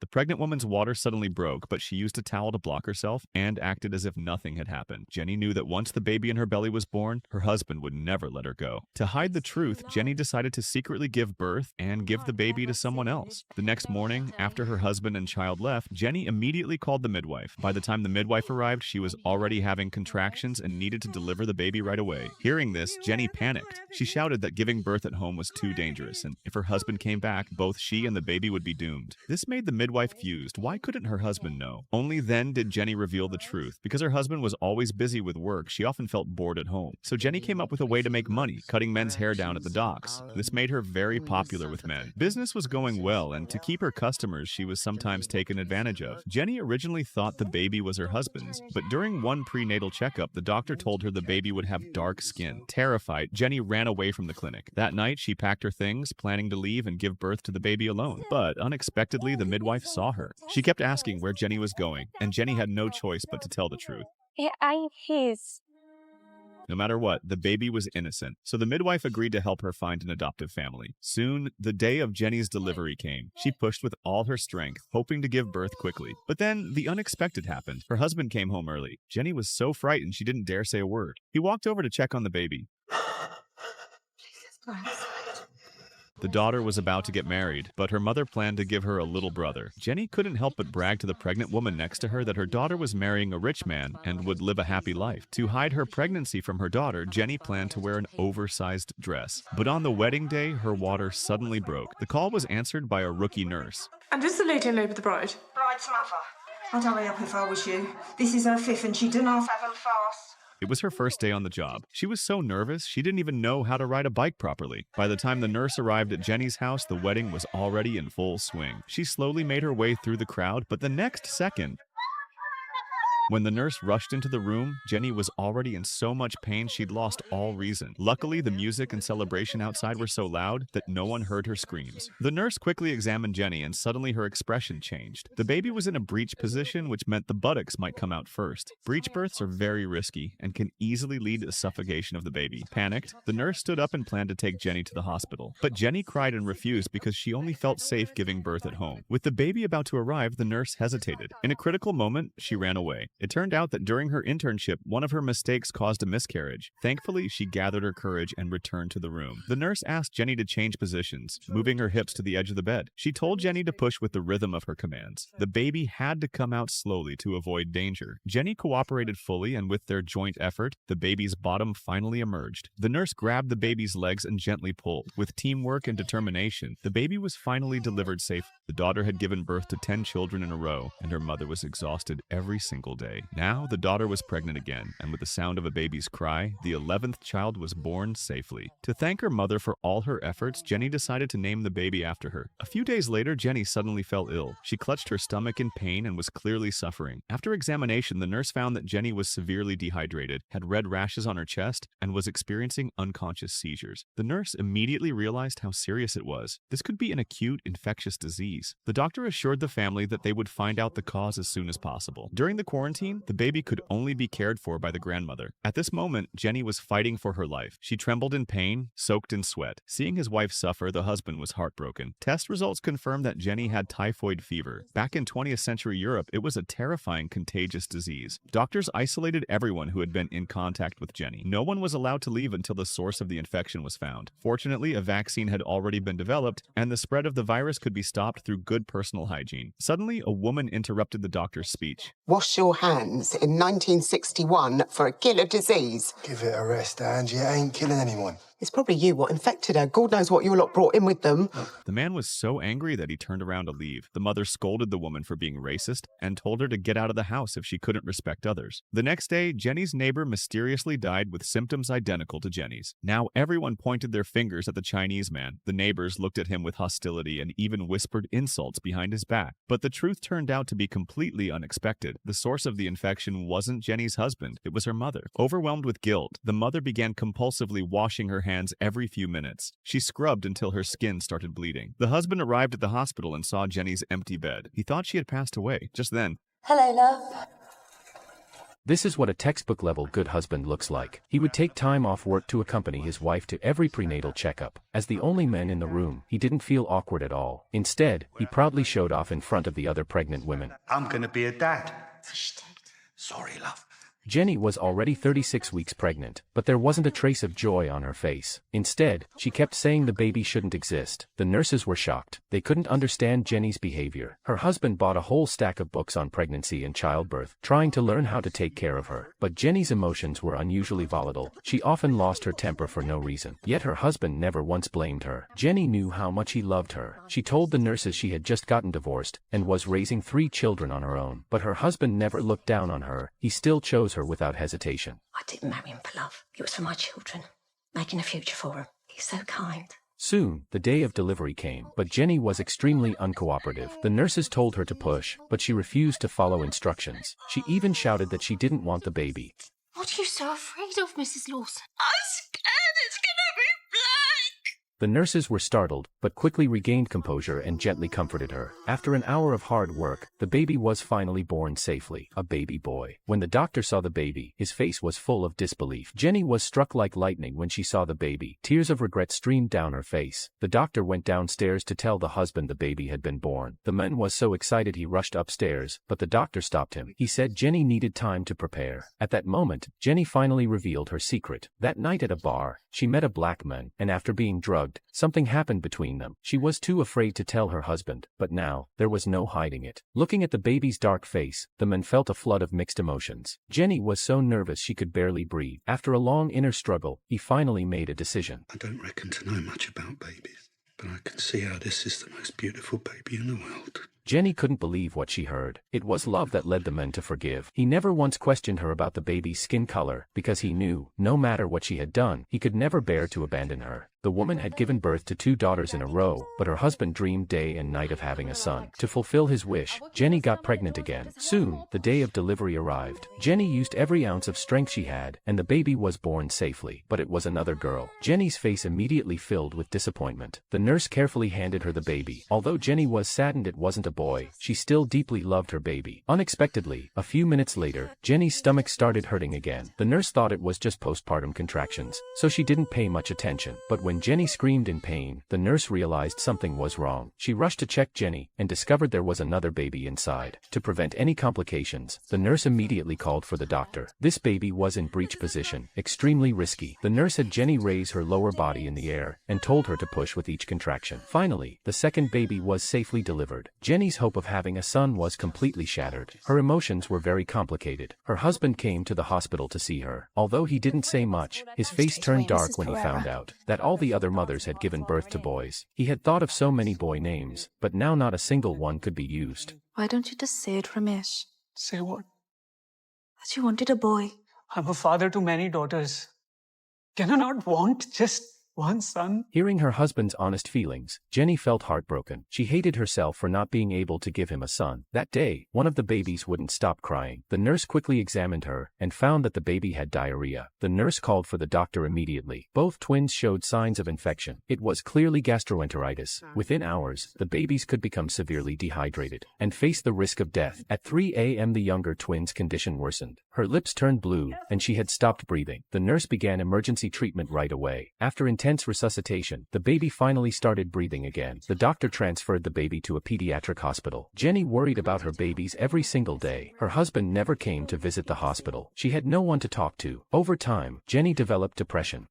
The pregnant woman's water suddenly broke, but she used a towel to block herself and acted as if nothing had happened. Jenny knew that once the baby in her belly was born, her husband would never let her go. To hide the truth, Jenny decided to secretly give birth and give the baby to someone else. The next morning, after her husband and child left, Jenny immediately called the midwife. By the time the midwife arrived, she was already having contractions and needed to deliver the baby right away. Hearing this, Jenny panicked. She shouted that giving birth at home was too dangerous, and if her husband came back, both she and the baby would be doomed. This made the midwife fused. Why couldn't her husband know? Only then did Jenny reveal the truth. Because her husband was always busy with work, she often felt bored at home. So Jenny came up with a way to make money, cutting men's hair down at the docks. This made her very popular with men. Business was going well, and to keep her customers, she was sometimes taken advantage of. Jenny originally thought the baby was her husband's, but during one prenatal checkup, the doctor told her the baby would have dark skin. Terrified, Jenny ran away from the clinic. That night, she packed her things, planning to leave and give birth to the baby alone. But unexpectedly, the midwife saw her. She kept asking where Jenny was going, and Jenny had no choice but to tell the truth. It ain't his. No matter what, the baby was innocent, so the midwife agreed to help her find an adoptive family. Soon, the day of Jenny's delivery came. She pushed with all her strength, hoping to give birth quickly. But then, the unexpected happened. Her husband came home early. Jenny was so frightened she didn't dare say a word. He walked over to check on the baby. Jesus Christ. The daughter was about to get married, but her mother planned to give her a little brother. Jenny couldn't help but brag to the pregnant woman next to her that her daughter was marrying a rich man and would live a happy life. To hide her pregnancy from her daughter, Jenny planned to wear an oversized dress. But on the wedding day, her water suddenly broke. The call was answered by a rookie nurse. And is the lady in labour the bride? Bride's mother. I'd hurry up if I was you. This is her fifth and she done half have 'em fast. It was her first day on the job. She was so nervous, she didn't even know how to ride a bike properly. By the time the nurse arrived at Jenny's house, the wedding was already in full swing. She slowly made her way through the crowd, but the next second, when the nurse rushed into the room, Jenny was already in so much pain she'd lost all reason. Luckily, the music and celebration outside were so loud that no one heard her screams. The nurse quickly examined Jenny and suddenly her expression changed. The baby was in a breech position, which meant the buttocks might come out first. Breech births are very risky and can easily lead to suffocation of the baby. Panicked, the nurse stood up and planned to take Jenny to the hospital. But Jenny cried and refused because she only felt safe giving birth at home. With the baby about to arrive, the nurse hesitated. In a critical moment, she ran away. It turned out that during her internship, one of her mistakes caused a miscarriage. Thankfully, she gathered her courage and returned to the room. The nurse asked Jenny to change positions, moving her hips to the edge of the bed. She told Jenny to push with the rhythm of her commands. The baby had to come out slowly to avoid danger. Jenny cooperated fully, and with their joint effort, the baby's bottom finally emerged. The nurse grabbed the baby's legs and gently pulled. With teamwork and determination, the baby was finally delivered safely. The daughter had given birth to 10 children in a row, and her mother was exhausted every single day. Now, the daughter was pregnant again, and with the sound of a baby's cry, the 11th child was born safely. To thank her mother for all her efforts, Jenny decided to name the baby after her. A few days later, Jenny suddenly fell ill. She clutched her stomach in pain and was clearly suffering. After examination, the nurse found that Jenny was severely dehydrated, had red rashes on her chest, and was experiencing unconscious seizures. The nurse immediately realized how serious it was. This could be an acute infectious disease. The doctor assured the family that they would find out the cause as soon as possible. During the quarantine, the baby could only be cared for by the grandmother. At this moment, Jenny was fighting for her life. She trembled in pain, soaked in sweat. Seeing his wife suffer, the husband was heartbroken. Test results confirmed that Jenny had typhoid fever. Back in 20th century Europe, it was a terrifying contagious disease. Doctors isolated everyone who had been in contact with Jenny. No one was allowed to leave until the source of the infection was found. Fortunately, a vaccine had already been developed, and the spread of the virus could be stopped through good personal hygiene. Suddenly, a woman interrupted the doctor's speech. Wash your hands in 1961 for a killer disease. Give it a rest, Angie. It ain't killing anyone. It's probably you what infected her. God knows what you lot brought in with them. The man was so angry that he turned around to leave. The mother scolded the woman for being racist and told her to get out of the house if she couldn't respect others. The next day, Jenny's neighbor mysteriously died with symptoms identical to Jenny's. Now everyone pointed their fingers at the Chinese man. The neighbors looked at him with hostility and even whispered insults behind his back. But the truth turned out to be completely unexpected. The source of the infection wasn't Jenny's husband, it was her mother. Overwhelmed with guilt, the mother began compulsively washing her hands every few minutes. She scrubbed until her skin started bleeding. The husband arrived at the hospital and saw Jenny's empty bed. He thought she had passed away. Just then, Hello, love. This is what a textbook-level good husband looks like. He would take time off work to accompany his wife to every prenatal checkup. As the only man in the room, he didn't feel awkward at all. Instead, he proudly showed off in front of the other pregnant women. I'm gonna be a dad. Sorry, love. Jenny was already 36 weeks pregnant, but there wasn't a trace of joy on her face. Instead, she kept saying the baby shouldn't exist. The nurses were shocked. They couldn't understand Jenny's behavior. Her husband bought a whole stack of books on pregnancy and childbirth, trying to learn how to take care of her. But Jenny's emotions were unusually volatile. She often lost her temper for no reason. Yet her husband never once blamed her. Jenny knew how much he loved her. She told the nurses she had just gotten divorced and was raising 3 children on her own. But her husband never looked down on her. He still chose her without hesitation. I didn't marry him for love. It was for my children, making a future for them. He's so kind. Soon, the day of delivery came, but Jenny was extremely uncooperative. The nurses told her to push, but she refused to follow instructions. She even shouted that she didn't want the baby. What are you so afraid of, Mrs. Lawson? I'm scared it's gonna be black. The nurses were startled, but quickly regained composure and gently comforted her. After an hour of hard work, the baby was finally born safely, a baby boy. When the doctor saw the baby, his face was full of disbelief. Jenny was struck like lightning when she saw the baby. Tears of regret streamed down her face. The doctor went downstairs to tell the husband the baby had been born. The man was so excited he rushed upstairs, but the doctor stopped him. He said Jenny needed time to prepare. At that moment, Jenny finally revealed her secret. That night at a bar, she met a black man, and after being drugged, something happened between them. She was too afraid to tell her husband, but now, there was no hiding it. Looking at the baby's dark face, the man felt a flood of mixed emotions. Jenny was so nervous she could barely breathe. After a long inner struggle, he finally made a decision. I don't reckon to know much about babies, but I can see how this is the most beautiful baby in the world. Jenny couldn't believe what she heard. It was love that led the man to forgive. He never once questioned her about the baby's skin color, because he knew, no matter what she had done, he could never bear to abandon her. The woman had given birth to 2 daughters in a row, but her husband dreamed day and night of having a son. To fulfill his wish, Jenny got pregnant again. Soon, the day of delivery arrived. Jenny used every ounce of strength she had, and the baby was born safely. But it was another girl. Jenny's face immediately filled with disappointment. The nurse carefully handed her the baby. Although Jenny was saddened it wasn't a boy, she still deeply loved her baby. Unexpectedly, a few minutes later, Jenny's stomach started hurting again. The nurse thought it was just postpartum contractions, so she didn't pay much attention. But when Jenny screamed in pain, the nurse realized something was wrong. She rushed to check Jenny, and discovered there was another baby inside. To prevent any complications, the nurse immediately called for the doctor. This baby was in breech position, extremely risky. The nurse had Jenny raise her lower body in the air, and told her to push with each contraction. Finally, the second baby was safely delivered. Jenny's hope of having a son was completely shattered. Her emotions were very complicated. Her husband came to the hospital to see her. Although he didn't say much, his face turned dark when he found out that all the other mothers had given birth to boys. He had thought of so many boy names, but now not a single one could be used. Why don't you just say it, Ramesh? Say what? That you wanted a boy. I'm a father to many daughters. Can I not want just one son? Hearing her husband's honest feelings, Jenny felt heartbroken. She hated herself for not being able to give him a son. That day, one of the babies wouldn't stop crying. The nurse quickly examined her, and found that the baby had diarrhea. The nurse called for the doctor immediately. Both twins showed signs of infection. It was clearly gastroenteritis. Within hours, the babies could become severely dehydrated, and face the risk of death. At 3 a.m. the younger twins' condition worsened. Her lips turned blue, and she had stopped breathing. The nurse began emergency treatment right away. After intense resuscitation, the baby finally started breathing again. The doctor transferred the baby to a pediatric hospital. Jenny worried about her babies every single day. Her husband never came to visit the hospital. She had no one to talk to. Over time, Jenny developed depression.